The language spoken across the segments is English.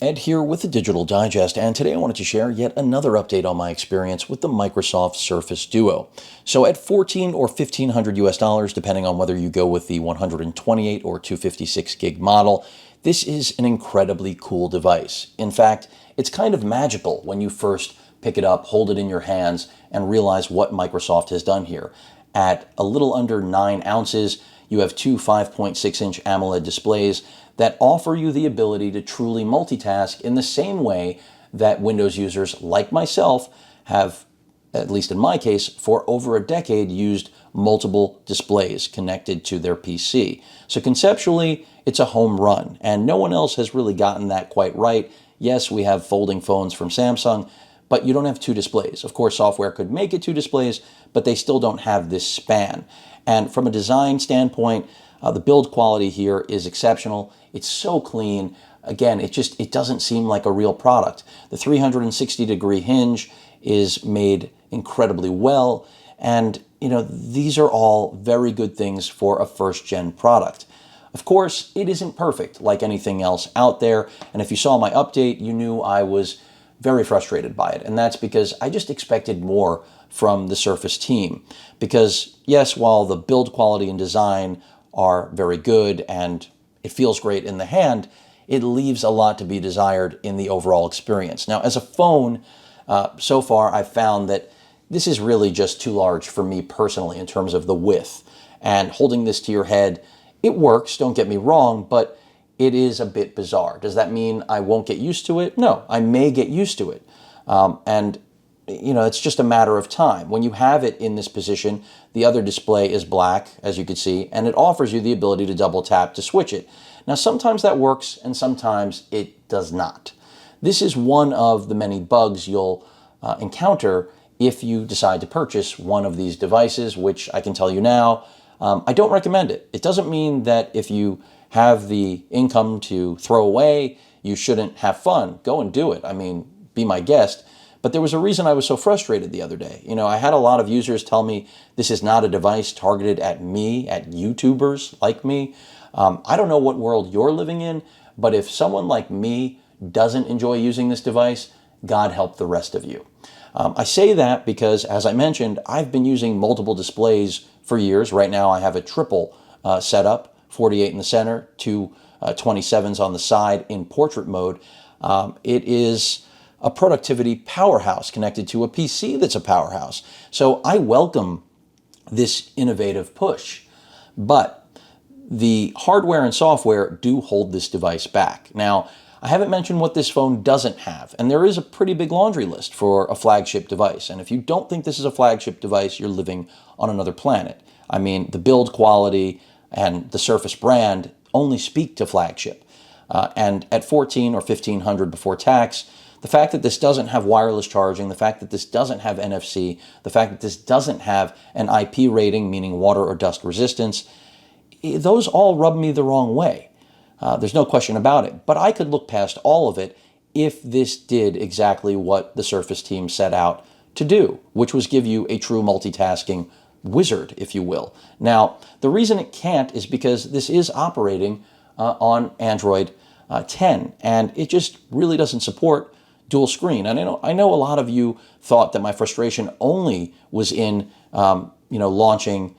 Ed here with the Digital Digest, and today I wanted to share yet another update on my experience with the Microsoft Surface Duo. So at 14 or 1500 US dollars, depending on whether you go with the 128 or 256 gig model, this is an incredibly cool device. In fact, it's kind of magical when you first pick it up, hold it in your hands, and realize what Microsoft has done here. At a little under 9 ounces, you have two 5.6-inch AMOLED displays that offer you the ability to truly multitask in the same way that Windows users like myself have, at least in my case, for over a decade used multiple displays connected to their PC. So conceptually, it's a home run, and no one else has really gotten that quite right. Yes, we have folding phones from Samsung, but you don't have two displays. Of course, software could make it two displays, but they still don't have this span. And from a design standpoint, the build quality here is exceptional. It's so clean. Again, it doesn't seem like a real product. The 360-degree hinge is made incredibly well, and these are all very good things for a first-gen product. Of course, it isn't perfect like anything else out there, and if you saw my update, you knew I was very frustrated by it, and that's because I just expected more from the Surface team. Because yes, while the build quality and design are very good and it feels great in the hand, it leaves a lot to be desired in the overall experience. Now, as a phone, so far I've found that this is really just too large for me personally in terms of the width. And holding this to your head, it works, don't get me wrong, but it is a bit bizarre. Does that mean I won't get used to it? No, I may get used to it. And it's just a matter of time. When you have it in this position, the other display is black, as you can see, and it offers you the ability to double tap to switch it. Now, sometimes that works and sometimes it does not. This is one of the many bugs you'll encounter if you decide to purchase one of these devices, which I can tell you now, I don't recommend it. It doesn't mean that if you have the income to throw away, you shouldn't have fun. Go and do it. I mean, be my guest. But there was a reason I was so frustrated the other day. I had a lot of users tell me this is not a device targeted at me, at YouTubers like me. I don't know what world you're living in, but if someone like me doesn't enjoy using this device, God help the rest of you. I say that because, as I mentioned, I've been using multiple displays for years. Right now I have a triple setup, 48 in the center, two 27s on the side in portrait mode. It is a productivity powerhouse connected to a PC that's a powerhouse. So I welcome this innovative push, but the hardware and software do hold this device back. Now, I haven't mentioned what this phone doesn't have, and there is a pretty big laundry list for a flagship device. And if you don't think this is a flagship device, you're living on another planet. I mean, the build quality and the Surface brand only speak to flagship. And at 14 or 1500 before tax, the fact that this doesn't have wireless charging, the fact that this doesn't have NFC, the fact that this doesn't have an IP rating, meaning water or dust resistance, those all rub me the wrong way. There's no question about it. But I could look past all of it if this did exactly what the Surface team set out to do, which was give you a true multitasking wizard, if you will. Now, the reason it can't is because this is operating on Android 10, and it just really doesn't support dual screen. And I know a lot of you thought that my frustration only was in launching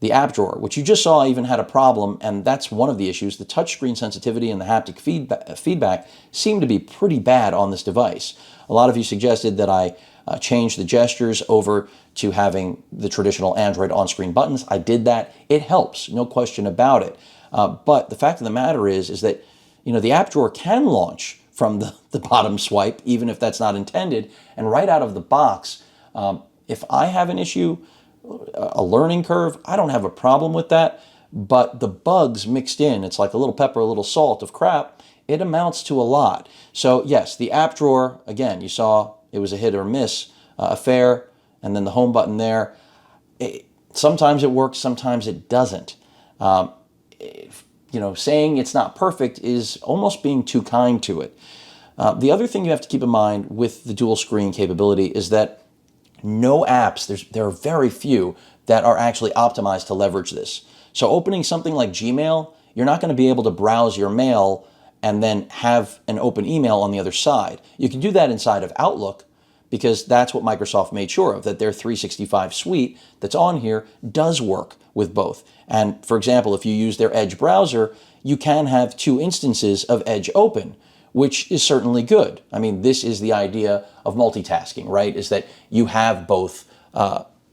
the app drawer, which you just saw even had a problem, and that's one of the issues. The touchscreen sensitivity and the haptic feedback seem to be pretty bad on this device. A lot of you suggested that I change the gestures over to having the traditional Android on-screen buttons. I did that. It helps, no question about it. But the fact of the matter is that the app drawer can launch from the bottom swipe, even if that's not intended. And right out of the box, if I have an issue, a learning curve, I don't have a problem with that. But the bugs mixed in, it's like a little pepper, a little salt of crap, it amounts to a lot. So yes, the app drawer, again, you saw it was a hit or miss affair, and then the home button there. Sometimes it works, sometimes it doesn't. Saying it's not perfect is almost being too kind to it. The other thing you have to keep in mind with the dual screen capability is that no apps, there are very few that are actually optimized to leverage this. So opening something like Gmail, you're not going to be able to browse your mail and then have an open email on the other side. You can do that inside of Outlook because that's what Microsoft made sure of, that their 365 suite that's on here does work with both. And for example, if you use their Edge browser, you can have two instances of Edge open, which is certainly good. I mean, this is the idea of multitasking, right? Is that you have both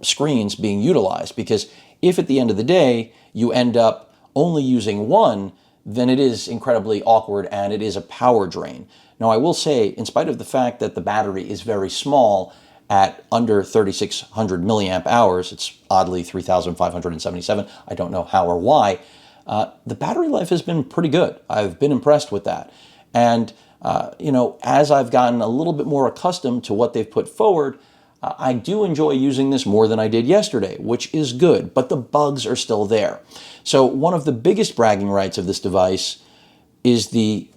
screens being utilized, because if at the end of the day you end up only using one, then it is incredibly awkward and it is a power drain. Now, I will say, in spite of the fact that the battery is very small at under 3,600 milliamp hours, it's oddly 3,577, I don't know how or why, the battery life has been pretty good. I've been impressed with that. And, as I've gotten a little bit more accustomed to what they've put forward, I do enjoy using this more than I did yesterday, which is good, but the bugs are still there. So one of the biggest bragging rights of this device is the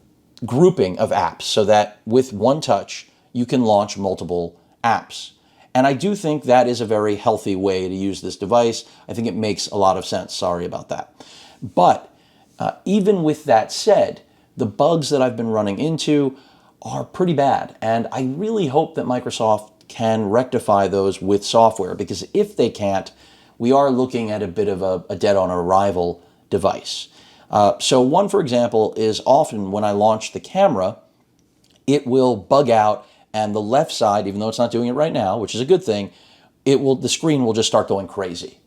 grouping of apps, so that with one touch, you can launch multiple apps. And I do think that is a very healthy way to use this device. I think it makes a lot of sense. Sorry about that. But even with that said, the bugs that I've been running into are pretty bad. And I really hope that Microsoft can rectify those with software, because if they can't, we are looking at a bit of a dead on arrival device. So one, for example, is often when I launch the camera, it will bug out and the left side, even though it's not doing it right now, which is a good thing, the screen will just start going crazy.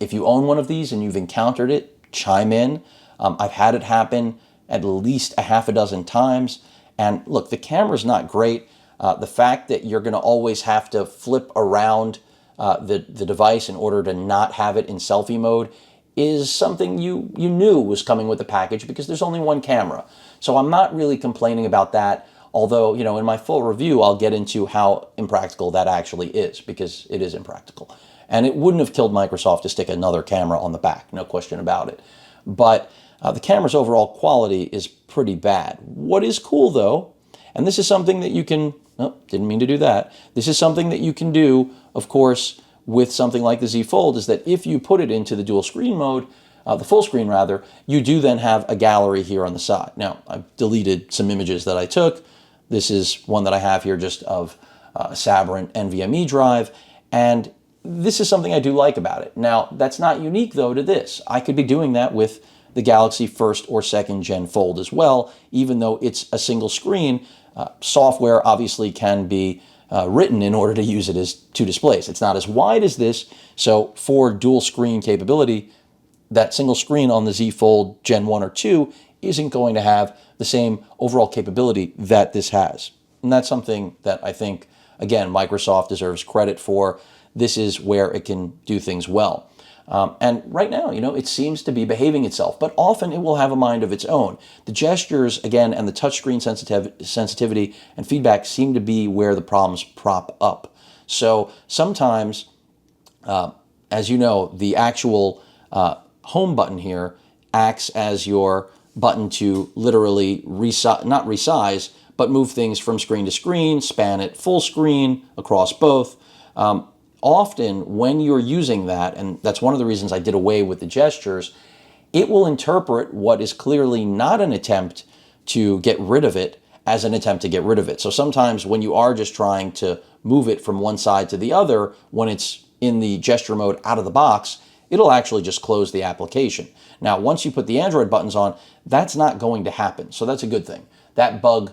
If you own one of these and you've encountered it, chime in. I've had it happen at least a half a dozen times. And look, the camera's not great. The fact that you're going to always have to flip around the device in order to not have it in selfie mode is something you knew was coming with the package, because there's only one camera. So I'm not really complaining about that, although, in my full review, I'll get into how impractical that actually is, because it is impractical. And it wouldn't have killed Microsoft to stick another camera on the back, no question about it. But the camera's overall quality is pretty bad. What is cool, though, and this is something that you can, didn't mean to do that. This is something that you can do, of course, with something like the Z Fold, is that if you put it into the dual screen mode, the full screen rather, you do then have a gallery here on the side. Now, I've deleted some images that I took. This is one that I have here just of a Sabrent NVMe drive, and this is something I do like about it. Now, that's not unique, though, to this. I could be doing that with the Galaxy 1st or 2nd Gen Fold as well, even though it's a single screen. Software obviously can be written in order to use it as two displays. It's not as wide as this, so for dual screen capability, that single screen on the Z Fold Gen 1 or 2 isn't going to have the same overall capability that this has. And that's something that I think, again, Microsoft deserves credit for. This is where it can do things well. And right now, it seems to be behaving itself, but often it will have a mind of its own. The gestures, again, and the touchscreen sensitivity and feedback seem to be where the problems prop up. So sometimes, as you know, the actual home button here acts as your button to literally not resize, but move things from screen to screen, span it full screen across both. Often when you're using that, and that's one of the reasons I did away with the gestures, it will interpret what is clearly not an attempt to get rid of it as an attempt to get rid of it. So sometimes when you are just trying to move it from one side to the other, when it's in the gesture mode out of the box, it'll actually just close the application. Now, once you put the Android buttons on, that's not going to happen. So that's a good thing. That bug,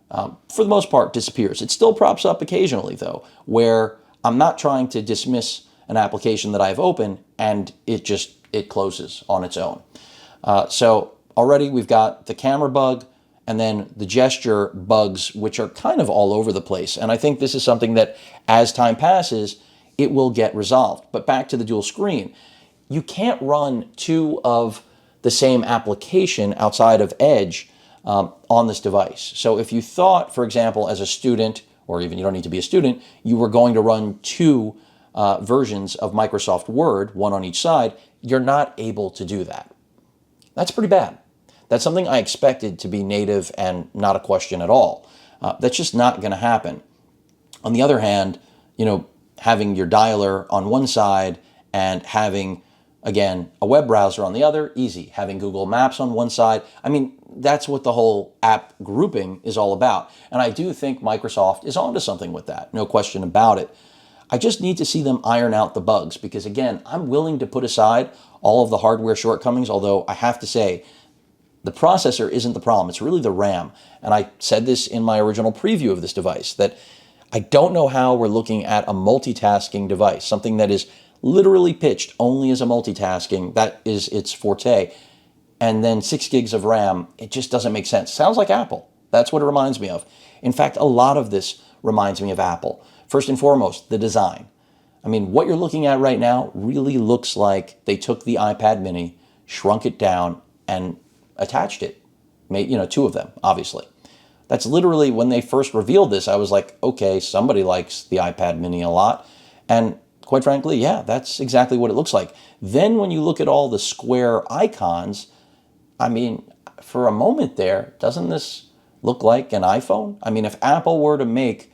for the most part, disappears. It still props up occasionally, though, where I'm not trying to dismiss an application that I've opened and it closes on its own. So already we've got the camera bug and then the gesture bugs, which are kind of all over the place. And I think this is something that as time passes, it will get resolved. But back to the dual screen, you can't run two of the same application outside of Edge on this device. So if you thought, for example, as a student, or even you don't need to be a student, you were going to run two versions of Microsoft Word, one on each side, you're not able to do that. That's pretty bad. That's something I expected to be native and not a question at all. That's just not going to happen. On the other hand, having your dialer on one side and having Again, a web browser on the other, easy. Having Google Maps on one side. I mean, that's what the whole app grouping is all about. And I do think Microsoft is onto something with that, no question about it. I just need to see them iron out the bugs because, again, I'm willing to put aside all of the hardware shortcomings, although I have to say, the processor isn't the problem. It's really the RAM. And I said this in my original preview of this device, that I don't know how we're looking at a multitasking device, something that is literally pitched only as a multitasking, that is its forte, and then 6 gigs of RAM. It just doesn't make sense. Sounds like Apple. That's what it reminds me of. In fact, a lot of this reminds me of Apple. First and foremost, the design. I mean, what you're looking at right now really looks like they took the iPad mini, shrunk it down, and attached it. Made, two of them, obviously. That's literally, when they first revealed this, I was like, okay, somebody likes the iPad mini a lot. And quite frankly, yeah, that's exactly what it looks like. Then when you look at all the square icons, I mean, for a moment there, doesn't this look like an iPhone? I mean, if Apple were to make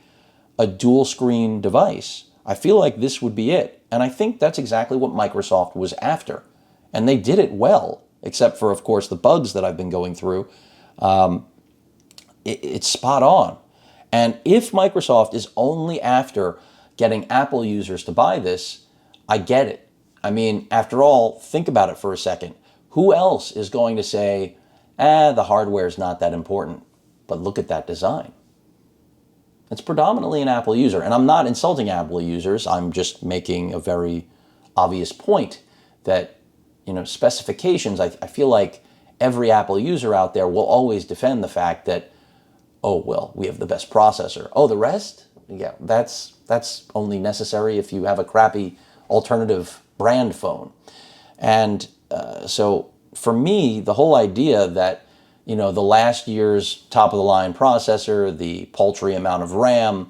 a dual screen device, I feel like this would be it. And I think that's exactly what Microsoft was after. And they did it well, except for, of course, the bugs that I've been going through. It's spot on. And if Microsoft is only after getting Apple users to buy this, I get it. I mean, after all, think about it for a second. Who else is going to say, the hardware is not that important, but look at that design? It's predominantly an Apple user. And I'm not insulting Apple users. I'm just making a very obvious point that, specifications, I feel like every Apple user out there will always defend the fact that, oh, well, we have the best processor. Oh, the rest? Yeah, that's only necessary if you have a crappy alternative brand phone. And so for me, the whole idea that, the last year's top-of-the-line processor, the paltry amount of RAM,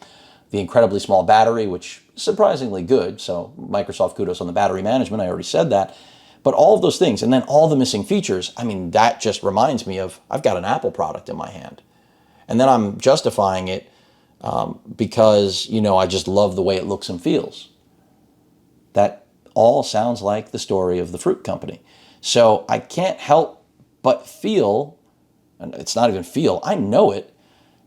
the incredibly small battery, which is surprisingly good, so Microsoft kudos on the battery management, I already said that, but all of those things, and then all the missing features, I mean, that just reminds me of, I've got an Apple product in my hand. And then I'm justifying it because, I just love the way it looks and feels. That all sounds like the story of the fruit company. So I can't help but feel, and it's not even feel, I know it.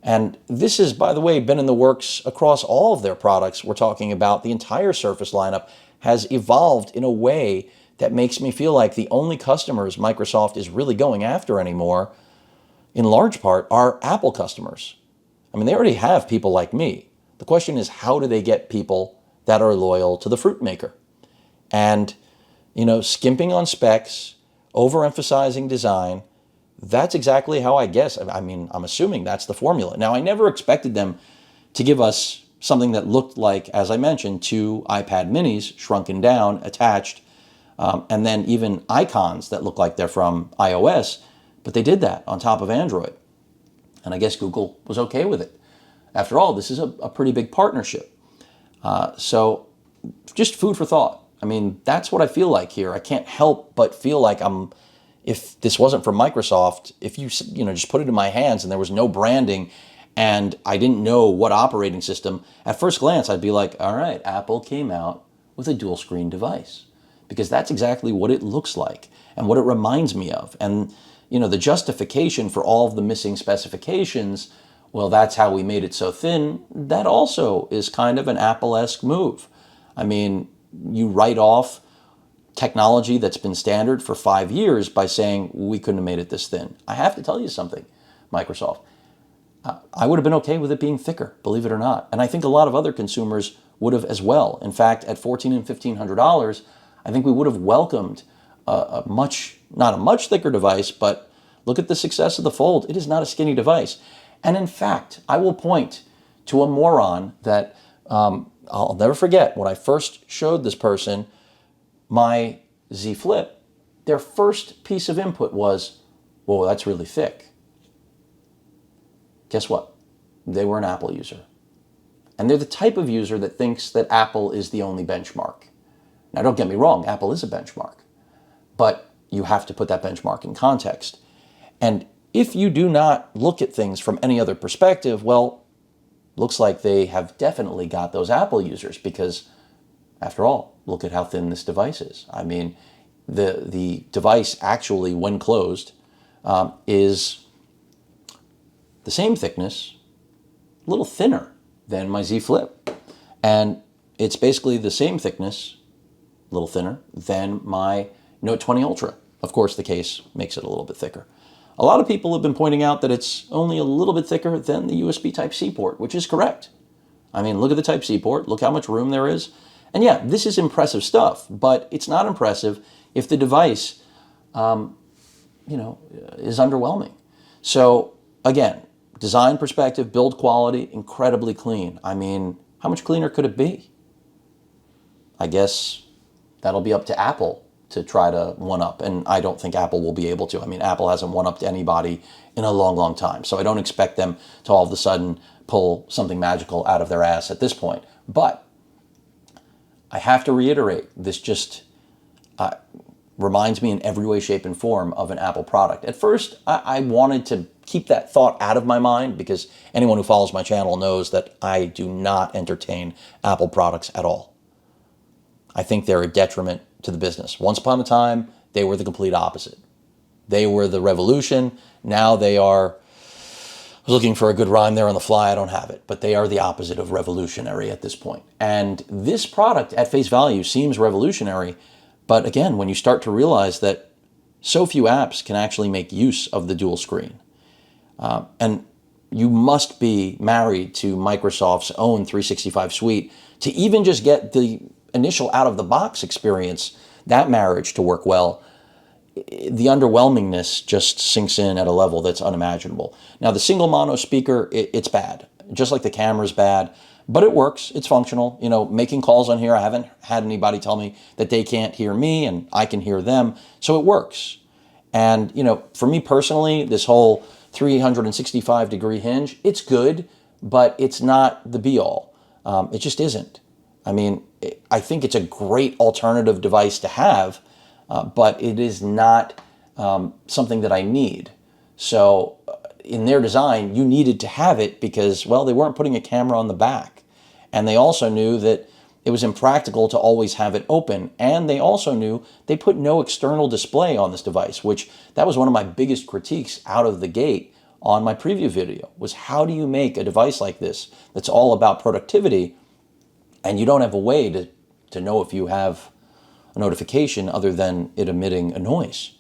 And this has, by the way, been in the works across all of their products. We're talking about the entire Surface lineup has evolved in a way that makes me feel like the only customers Microsoft is really going after anymore, in large part, are Apple customers. I mean, they already have people like me. The question is, how do they get people that are loyal to the fruit maker? And, skimping on specs, overemphasizing design, that's exactly how I guess. I mean, I'm assuming that's the formula. Now, I never expected them to give us something that looked like, as I mentioned, 2 iPad minis shrunken down, attached, and then even icons that look like they're from iOS. But they did that on top of Android. And I guess Google was okay with it. After all, this is a pretty big partnership. So just food for thought. I mean, that's what I feel like here. I can't help but feel like if this wasn't from Microsoft, if you just put it in my hands and there was no branding and I didn't know what operating system, at first glance, I'd be like, all right, Apple came out with a dual screen device. Because that's exactly what it looks like and what it reminds me of. And the justification for all of the missing specifications, well, that's how we made it so thin, that also is kind of an Apple-esque move. I mean, you write off technology that's been standard for 5 years by saying, we couldn't have made it this thin. I have to tell you something, Microsoft. I would have been okay with it being thicker, believe it or not. And I think a lot of other consumers would have as well. In fact, at $1,400 and $1,500, I think we would have welcomed not a much thicker device, but look at the success of the Fold. It is not a skinny device. And in fact, I will point to a moron that I'll never forget. When I first showed this person my Z Flip, their first piece of input was, whoa, that's really thick. Guess what? They were an Apple user. And they're the type of user that thinks that Apple is the only benchmark. Now, don't get me wrong, Apple is a benchmark, but you have to put that benchmark in context. And if you do not look at things from any other perspective, well, looks like they have definitely got those Apple users because, after all, look at how thin this device is. I mean, the device actually, when closed, is the same thickness, a little thinner than my Z Flip. And it's basically the same thickness, a little thinner, than my Note 20 Ultra. Of course, the case makes it a little bit thicker. A lot of people have been pointing out that it's only a little bit thicker than the USB Type-C port, which is correct. I mean, look at the Type-C port, look how much room there is. And yeah, this is impressive stuff, but it's not impressive if the device, is underwhelming. So again, design perspective, build quality, incredibly clean. I mean, how much cleaner could it be? I guess that'll be up to Apple to try to one-up, and I don't think Apple will be able to. I mean, Apple hasn't one-upped anybody in a long, long time, so I don't expect them to all of a sudden pull something magical out of their ass at this point. But I have to reiterate, this just reminds me in every way, shape, and form of an Apple product. At first, I wanted to keep that thought out of my mind because anyone who follows my channel knows that I do not entertain Apple products at all. I think they're a detriment to the business. Once upon a time, they were the complete opposite. They were the revolution. Now they are, I was looking for a good rhyme there on the fly, I don't have it, but they are the opposite of revolutionary at this point. And this product at face value seems revolutionary, but again, when you start to realize that so few apps can actually make use of the dual screen, and you must be married to Microsoft's own 365 suite to even just get the initial out-of-the-box experience, that marriage to work well, the underwhelmingness just sinks in at a level that's unimaginable. Now, the single mono speaker, it's bad. Just like the camera's bad, but it works. It's functional. You know, making calls on here, I haven't had anybody tell me that they can't hear me and I can hear them, so it works. And, you know, for me personally, this whole 365-degree hinge, it's good, but it's not the be-all. It just isn't. I mean, I think it's a great alternative device to have, but it is not something that I need. So in their design, you needed to have it because, well, they weren't putting a camera on the back. And they also knew that it was impractical to always have it open. And they also knew they put no external display on this device, which that was one of my biggest critiques out of the gate on my preview video, was how do you make a device like this that's all about productivity and you don't have a way to know if you have a notification other than it emitting a noise?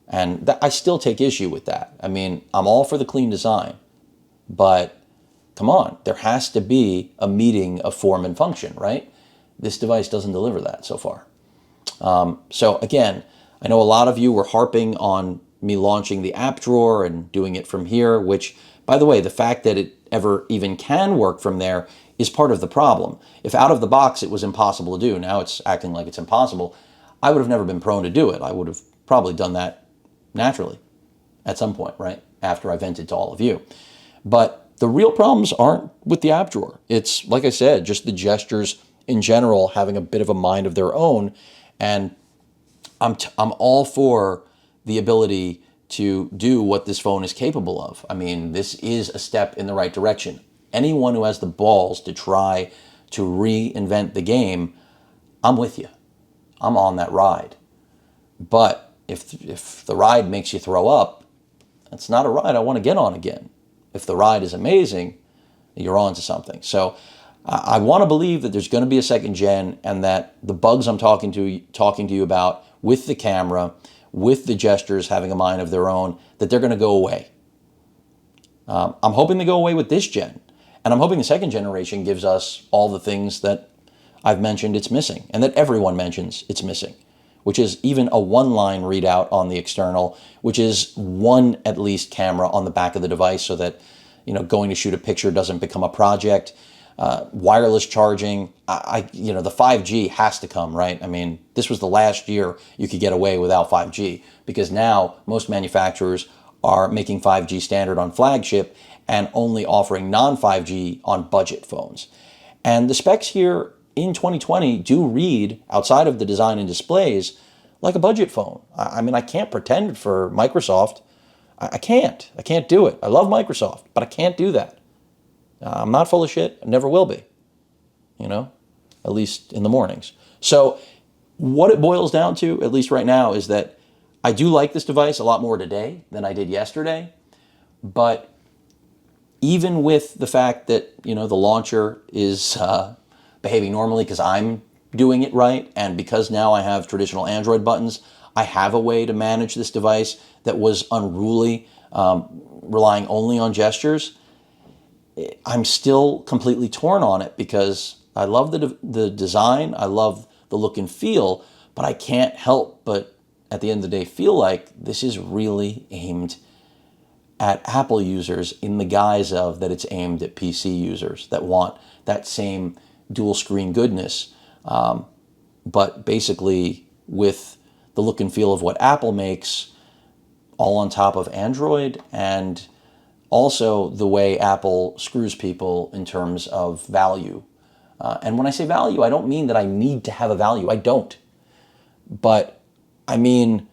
And I still take issue with that. I mean, I'm all for the clean design, but come on, there has to be a meeting of form and function, right? This device doesn't deliver that so far. So again, I know a lot of you were harping on me launching the app drawer and doing it from here, which, by the way, the fact that it ever even can work from there is part of the problem. If out of the box it was impossible to do, now it's acting like it's impossible, I would have never been prone to do it. I would have probably done that naturally at some point, right? After I vented to all of you. But the real problems aren't with the app drawer. It's, like I said, just the gestures in general having a bit of a mind of their own. And I'm all for the ability to do what this phone is capable of. I mean, this is a step in the right direction. Anyone who has the balls to try to reinvent the game, I'm with you. I'm on that ride. But if the ride makes you throw up, that's not a ride I want to get on again. If the ride is amazing, you're on to something. So I want to believe that there's going to be a second gen and that the bugs I'm talking to you about with the camera, with the gestures having a mind of their own, that they're going to go away. I'm hoping they go away with this gen. And I'm hoping the second generation gives us all the things that I've mentioned it's missing and that everyone mentions it's missing, which is even a one-line readout on the external, which is one at least camera on the back of the device so that, you know, going to shoot a picture doesn't become a project. Wireless charging, the 5G has to come, right? I mean, this was the last year you could get away without 5G because now most manufacturers are making 5G standard on flagship and only offering non-5G on budget phones. And the specs here in 2020 do read, outside of the design and displays, like a budget phone. I mean, I can't pretend for Microsoft. I can't do it. I love Microsoft, but I can't do that. I'm not full of shit. I never will be, at least in the mornings. So What it boils down to, at least right now, is that I do like this device a lot more today than I did yesterday. But even with the fact that, the launcher is behaving normally because I'm doing it right, and because now I have traditional Android buttons, I have a way to manage this device that was unruly, relying only on gestures. I'm still completely torn on it because I love the design, I love the look and feel, but I can't help but at the end of the day feel like this is really aimed at Apple users in the guise of that it's aimed at PC users that want that same dual screen goodness. But basically with the look and feel of what Apple makes, all on top of Android, and also the way Apple screws people in terms of value. And when I say value, I don't mean that I need to have a value. I don't. But I mean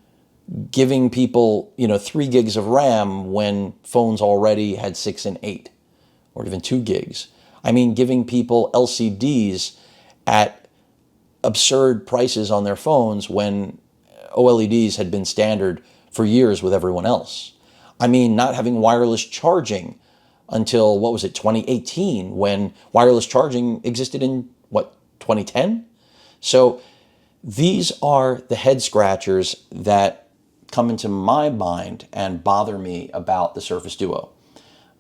giving people, 3 gigs of RAM when phones already had 6 and 8, or even 2 gigs. I mean giving people LCDs at absurd prices on their phones when OLEDs had been standard for years with everyone else. I mean not having wireless charging until, 2018, when wireless charging existed in, 2010? So these are the head scratchers that come into my mind and bother me about the Surface Duo.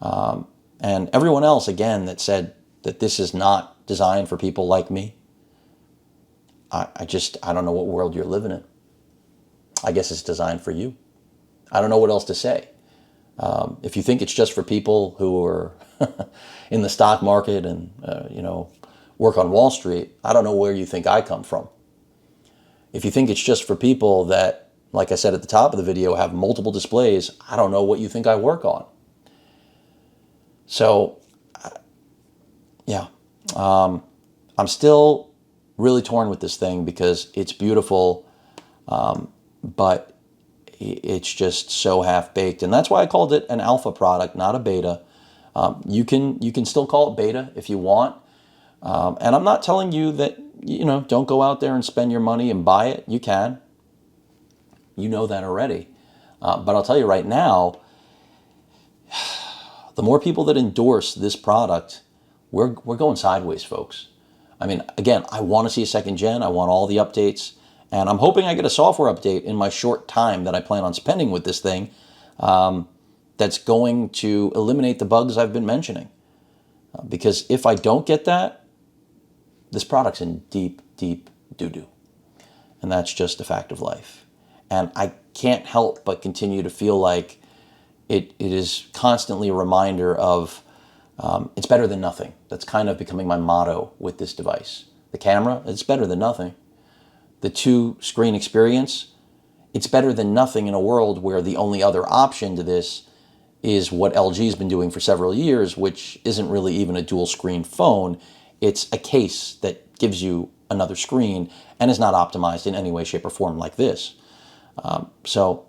And everyone else, again, that said that this is not designed for people like me, I don't know what world you're living in. I guess it's designed for you. I don't know what else to say. If you think it's just for people who are in the stock market and, work on Wall Street, I don't know where you think I come from. If you think it's just for people that, like I said at the top of the video, have multiple displays, I don't know what you think I work on. So, yeah, I'm still really torn with this thing because it's beautiful, but it's just so half-baked. And that's why I called it an alpha product, not a beta. You can still call it beta if you want. And I'm not telling you that, don't go out there and spend your money and buy it. You can. You know that already. But I'll tell you right now, the more people that endorse this product, we're going sideways, folks. I mean, again, I want to see a second gen. I want all the updates. And I'm hoping I get a software update in my short time that I plan on spending with this thing, that's going to eliminate the bugs I've been mentioning. Because if I don't get that, this product's in deep, deep doo-doo. And that's just a fact of life. And I can't help but continue to feel like it is constantly a reminder of it's better than nothing. That's kind of becoming my motto with this device. The camera, it's better than nothing. The 2-screen experience, it's better than nothing in a world where the only other option to this is what LG's been doing for several years, which isn't really even a dual screen phone. It's a case that gives you another screen and is not optimized in any way, shape, or form like this. So,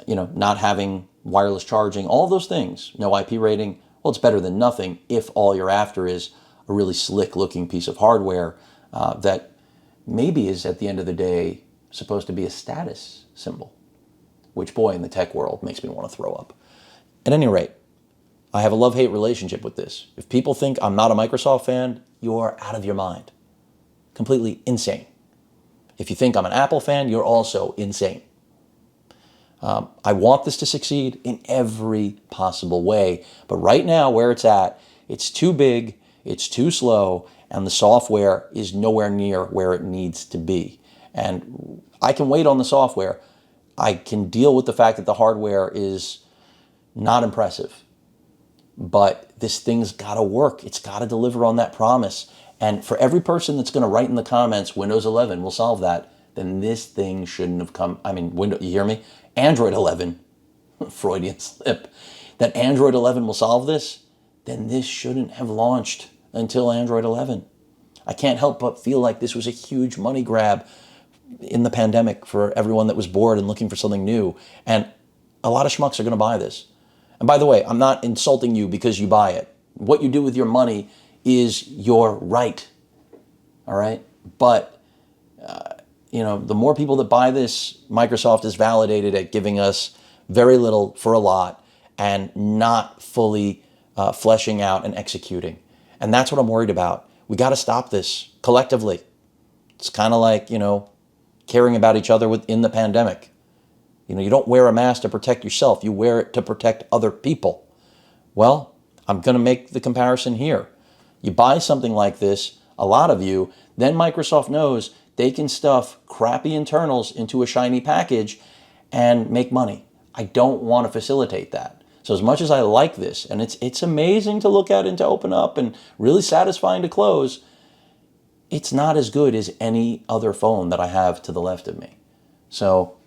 not having wireless charging, all those things, no IP rating, well, it's better than nothing if all you're after is a really slick looking piece of hardware that maybe is at the end of the day supposed to be a status symbol, which, boy, in the tech world makes me want to throw up. At any rate, I have a love-hate relationship with this. If people think I'm not a Microsoft fan, you're out of your mind. Completely insane. If you think I'm an Apple fan, you're also insane. I want this to succeed in every possible way. But right now, where it's at, it's too big, it's too slow, and the software is nowhere near where it needs to be. And I can wait on the software. I can deal with the fact that the hardware is not impressive. But this thing's got to work. It's got to deliver on that promise. And for every person that's going to write in the comments, Windows 11 will solve that, then this thing shouldn't have come. I mean, you hear me? Android 11, Freudian slip, that Android 11 will solve this, then this shouldn't have launched until Android 11. I can't help but feel like this was a huge money grab in the pandemic for everyone that was bored and looking for something new. And a lot of schmucks are going to buy this. And by the way, I'm not insulting you because you buy it. What you do with your money is your right. All right? But, the more people that buy this, Microsoft is validated at giving us very little for a lot and not fully fleshing out and executing. And that's what I'm worried about. We got to stop this collectively. It's kind of like, caring about each other within the pandemic. You don't wear a mask to protect yourself. You wear it to protect other people. Well, I'm going to make the comparison here. You buy something like this, a lot of you, then Microsoft knows they can stuff crappy internals into a shiny package and make money. I don't want to facilitate that. So as much as I like this, and it's amazing to look at and to open up and really satisfying to close, it's not as good as any other phone that I have to the left of me. So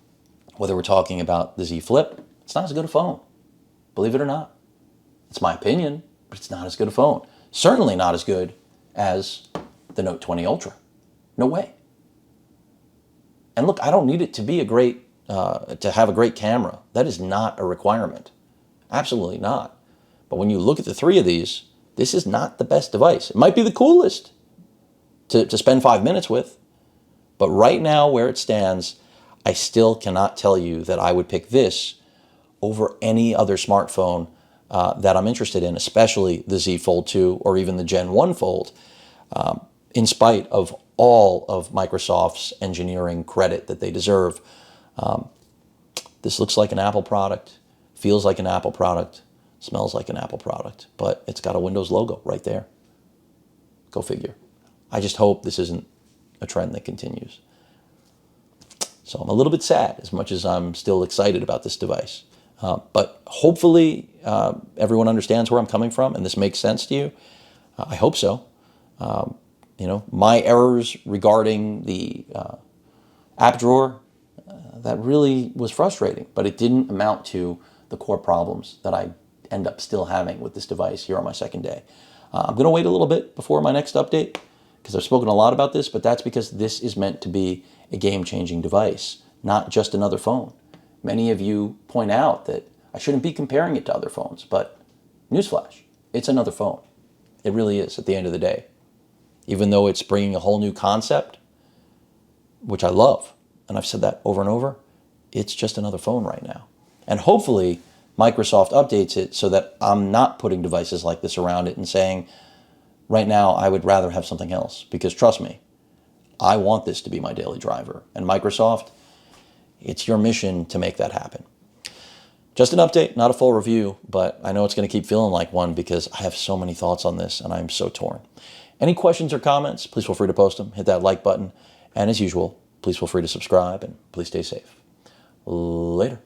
whether we're talking about the Z Flip, it's not as good a phone. Believe it or not. It's my opinion, but it's not as good a phone. Certainly not as good as the Note 20 Ultra. No way. And look, I don't need it to be to have a great camera. That is not a requirement. Absolutely not. But when you look at the three of these, this is not the best device. It might be the coolest to spend 5 minutes with. But right now, where it stands, I still cannot tell you that I would pick this over any other smartphone that I'm interested in, especially the Z Fold 2 or even the Gen 1 Fold, in spite of all of Microsoft's engineering credit that they deserve. This looks like an Apple product, feels like an Apple product, smells like an Apple product, but it's got a Windows logo right there. Go figure. I just hope this isn't a trend that continues. So I'm a little bit sad as much as I'm still excited about this device. But hopefully everyone understands where I'm coming from and this makes sense to you. I hope so. My errors regarding the app drawer, that really was frustrating, but it didn't amount to the core problems that I end up still having with this device here on my second day. I'm going to wait a little bit before my next update because I've spoken a lot about this, but that's because this is meant to be a game-changing device, not just another phone. Many of you point out that I shouldn't be comparing it to other phones, but newsflash, it's another phone. It really is at the end of the day. Even though it's bringing a whole new concept, which I love, and I've said that over and over, it's just another phone right now. And hopefully Microsoft updates it so that I'm not putting devices like this around it and saying, right now I would rather have something else. Because trust me, I want this to be my daily driver. And Microsoft, it's your mission to make that happen. Just an update, not a full review, but I know it's going to keep feeling like one because I have so many thoughts on this and I'm so torn. Any questions or comments, please feel free to post them. Hit that like button. And as usual, please feel free to subscribe and please stay safe. Later.